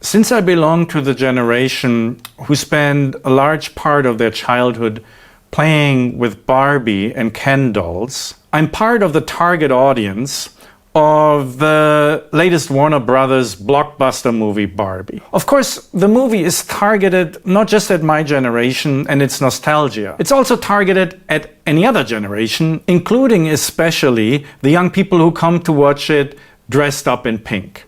Since I belong to the generation who spend a large part of their childhood playing with Barbie and Ken dolls, I'm part of the target audience of the latest Warner Brothers blockbuster movie Barbie. Of course, the movie is targeted not just at my generation and its nostalgia. It's also targeted at any other generation, including especially the young people who come to watch it dressed up in pink.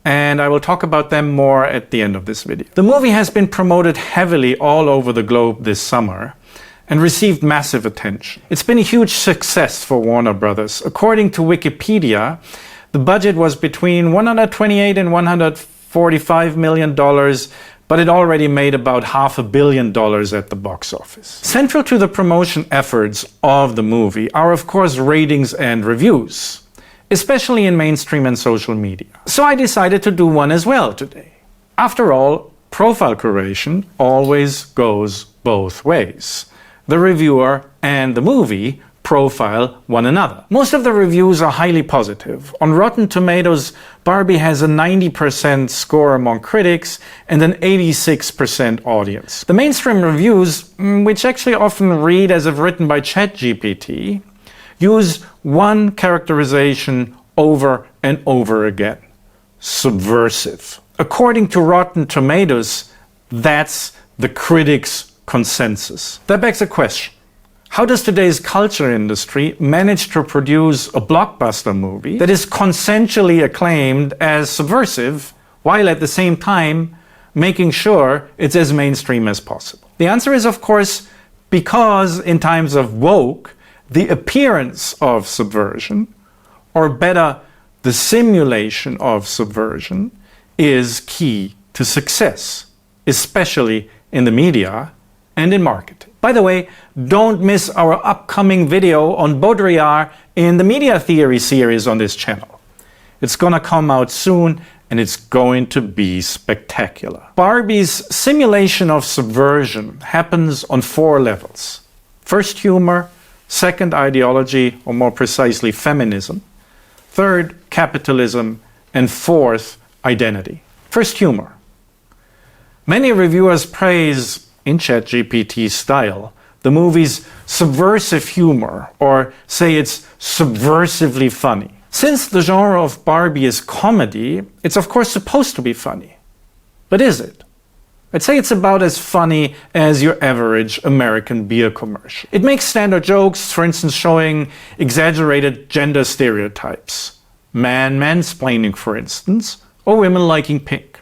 And I will talk about them more at the end of this video. The movie has been promoted heavily all over the globe this summer and received massive attention. It's been a huge success for Warner Brothers. According to Wikipedia, the budget was between $128 and $145 million, but it already made about $500 million at the box office. Central to the promotion efforts of the movie are, of course, ratings and reviews, especially in mainstream and social media. So I decided to do one as well today. After all, profile curation always goes both ways. The reviewer and the movie profile one another. Most of the reviews are highly positive. On Rotten Tomatoes, Barbie has a 90% score among critics and an 86% audience. The mainstream reviews, which actually often read as if written by ChatGPT, use one characterization over and over again: subversive. According to Rotten Tomatoes, that's the critics' consensus. That begs a question. How does today's culture industry manage to produce a blockbuster movie that is consensually acclaimed as subversive, while at the same time making sure it's as mainstream as possible? The answer is, of course, because in times of woke, the appearance of subversion, or better, the simulation of subversion, is key to success, especially in the media and in marketing. By the way, don't miss our upcoming video on Baudrillard in the Media Theory series on this channel. It's gonna come out soon and it's going to be spectacular. Barbie's simulation of subversion happens on 4 levels. First, humor. Second, ideology, or more precisely, feminism. Third, capitalism. And fourth, identity. First, humor. Many reviewers praise, in ChatGPT style, the movie's subversive humor, or say it's subversively funny. Since the genre of Barbie is comedy, it's of course supposed to be funny. But is it? I'd say it's about as funny as your average American beer commercial. It makes standard jokes, for instance showing exaggerated gender stereotypes. Man mansplaining, for instance, or women liking pink.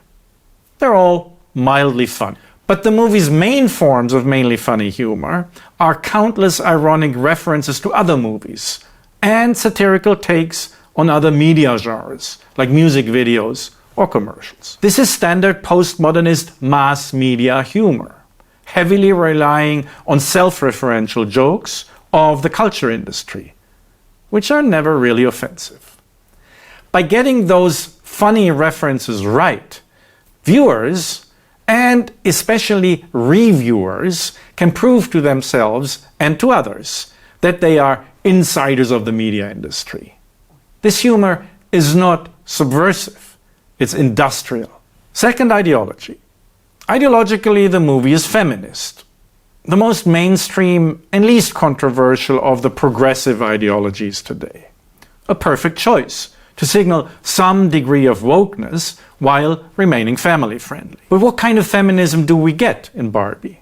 They're all mildly funny. But the movie's main forms of mainly funny humor are countless ironic references to other movies and satirical takes on other media genres, like music videos or commercials. This is standard postmodernist mass media humor, heavily relying on self-referential jokes of the culture industry, which are never really offensive. By getting those funny references right, viewers, and especially reviewers, can prove to themselves and to others that they are insiders of the media industry. This humor is not subversive, it's industrial. Second, ideology. Ideologically, the movie is feminist, the most mainstream and least controversial of the progressive ideologies today. A perfect choice to signal some degree of wokeness while remaining family-friendly. But what kind of feminism do we get in Barbie?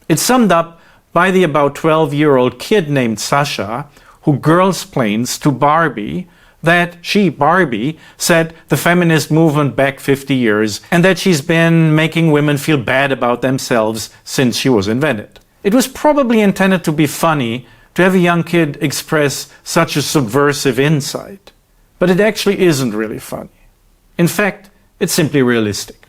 It's summed up by the about 12-year-old kid named Sasha, who girlsplains to Barbie that she, Barbie, set the feminist movement back 50 years and that she's been making women feel bad about themselves since she was invented. It was probably intended to be funny to have a young kid express such a subversive insight. But it actually isn't really funny. In fact, it's simply realistic.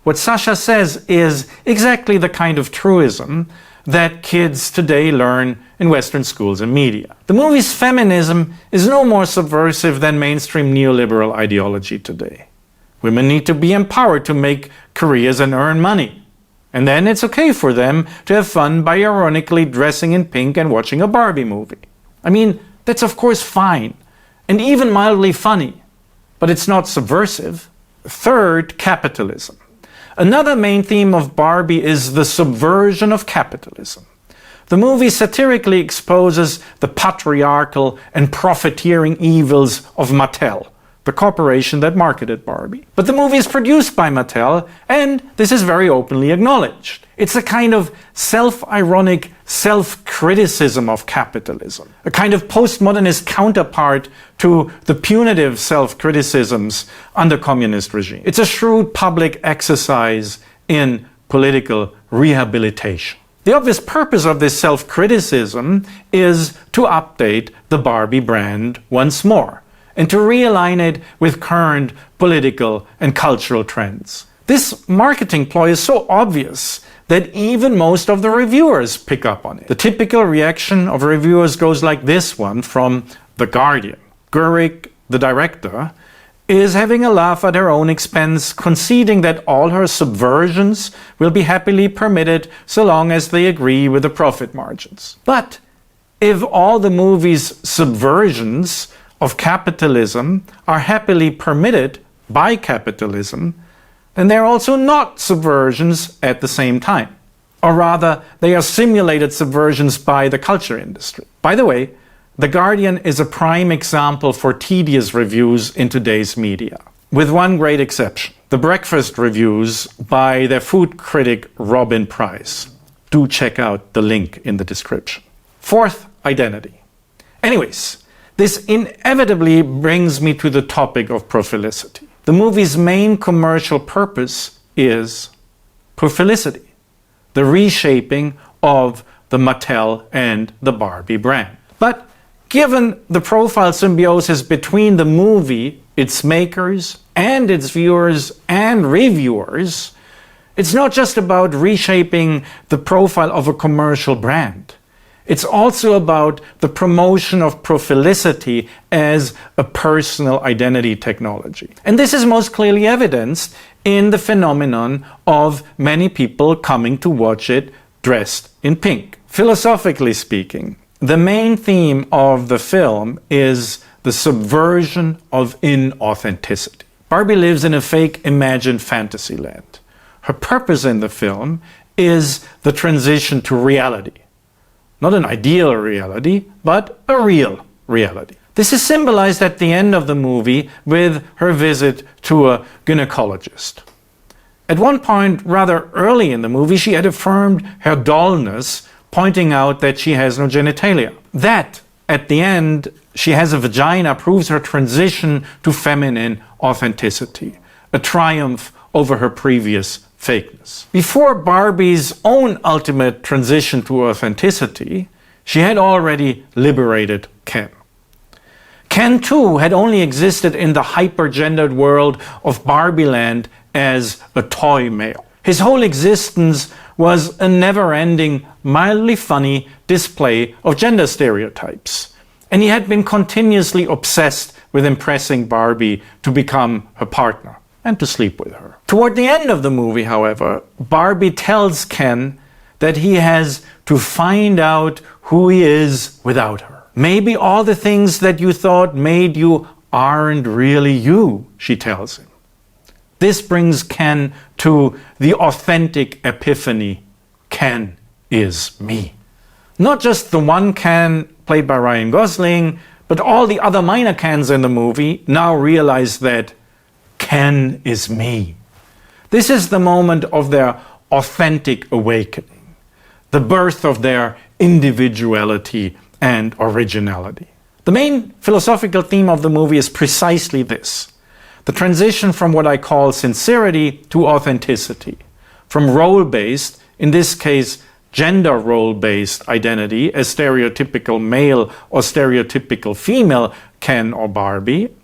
What Sasha says is exactly the kind of truism that kids today learn in Western schools and media. The movie's feminism is no more subversive than mainstream neoliberal ideology today. Women need to be empowered to make careers and earn money. And then it's okay for them to have fun by ironically dressing in pink and watching a Barbie movie. I mean, that's of course fine, and even mildly funny. But it's not subversive. Third, capitalism. Another main theme of Barbie is the subversion of capitalism. The movie satirically exposes the patriarchal and profiteering evils of Mattel, the corporation that marketed Barbie. But the movie is produced by Mattel, and this is very openly acknowledged. It's a kind of self-ironic self-criticism of capitalism, a kind of postmodernist counterpart to the punitive self-criticisms under communist regime. It's a shrewd public exercise in political rehabilitation. The obvious purpose of this self-criticism is to update the Barbie brand once more and to realign it with current political and cultural trends. This marketing ploy is so obvious that even most of the reviewers pick up on it. The typical reaction of reviewers goes like this one from The Guardian. Critic, the director, is having a laugh at her own expense, conceding that all her subversions will be happily permitted so long as they agree with the profit margins. But if all the movie's subversions of capitalism are happily permitted by capitalism, then they're also not subversions at the same time. Or rather, they are simulated subversions by the culture industry. By the way, The Guardian is a prime example for tedious reviews in today's media, with one great exception: the breakfast reviews by their food critic Robin Price. Do check out the link in the description. Fourth, identity. Anyways, this inevitably brings me to the topic of profilicity. The movie's main commercial purpose is profilicity, the reshaping of the Mattel and the Barbie brand. But given the profile symbiosis between the movie, its makers, and its viewers and reviewers, it's not just about reshaping the profile of a commercial brand. It's also about the promotion of profilicity as a personal identity technology. And this is most clearly evidenced in the phenomenon of many people coming to watch it dressed in pink. Philosophically speaking, the main theme of the film is the subversion of inauthenticity. Barbie lives in a fake imagined fantasy land. Her purpose in the film is the transition to reality. Not an ideal reality, but a real reality. This is symbolized at the end of the movie with her visit to a gynecologist. At one point, rather early in the movie, she had affirmed her dollness, pointing out that she has no genitalia. That, at the end, she has a vagina, proves her transition to feminine authenticity, a triumph over her previous fakeness. Before Barbie's own ultimate transition to authenticity, she had already liberated Ken. Ken, too, had only existed in the hyper-gendered world of Barbieland as a toy male. His whole existence was a never-ending, mildly funny display of gender stereotypes. And he had been continuously obsessed with impressing Barbie to become her partner and to sleep with her. Toward the end of the movie, however, Barbie tells Ken that he has to find out who he is without her. Maybe all the things that you thought made you aren't really you, she tells him. This brings Ken to the authentic epiphany: Ken is me. Not just the one Ken played by Ryan Gosling, but all the other minor Kens in the movie now realize that Ken is me. This is the moment of their authentic awakening, the birth of their individuality and originality. The main philosophical theme of the movie is precisely this: the transition from what I call sincerity to authenticity, from role-based, in this case gender role-based identity as stereotypical male or stereotypical female Ken or Barbie,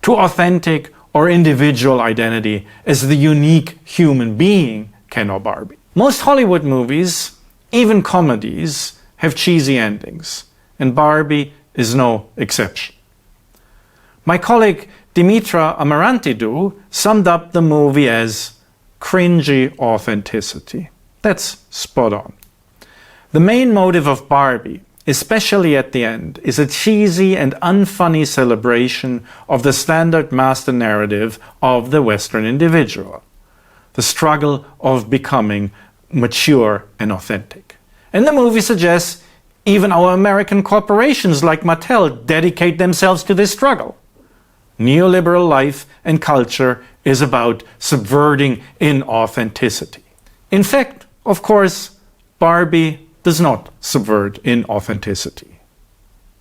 to authentic or individual identity as the unique human being Ken or Barbie. Most Hollywood movies, even comedies, have cheesy endings, and Barbie is no exception. My colleague Dimitra Amarantidou summed up the movie as cringy authenticity. That's spot on. The main motive of Barbie especially at the end, is a cheesy and unfunny celebration of the standard master narrative of the Western individual, the struggle of becoming mature and authentic. And the movie suggests even our American corporations like Mattel dedicate themselves to this struggle. Neoliberal life and culture is about subverting inauthenticity. In fact, of course, Barbie does not subvert inauthenticity.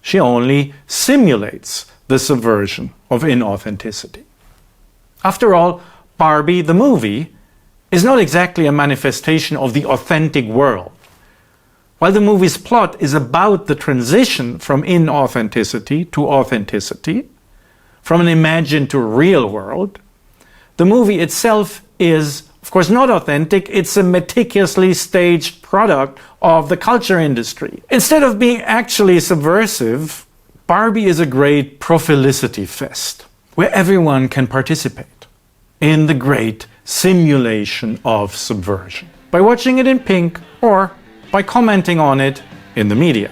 She only simulates the subversion of inauthenticity. After all, Barbie, the movie, is not exactly a manifestation of the authentic world. While the movie's plot is about the transition from inauthenticity to authenticity, from an imagined to real world, the movie itself is, of course, not authentic. It's a meticulously staged product of the culture industry. Instead of being actually subversive, Barbie is a great Profilicity Fest, where everyone can participate in the great simulation of subversion by watching it in pink or by commenting on it in the media.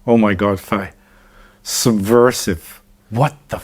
Oh my God, Fai. Subversive. What the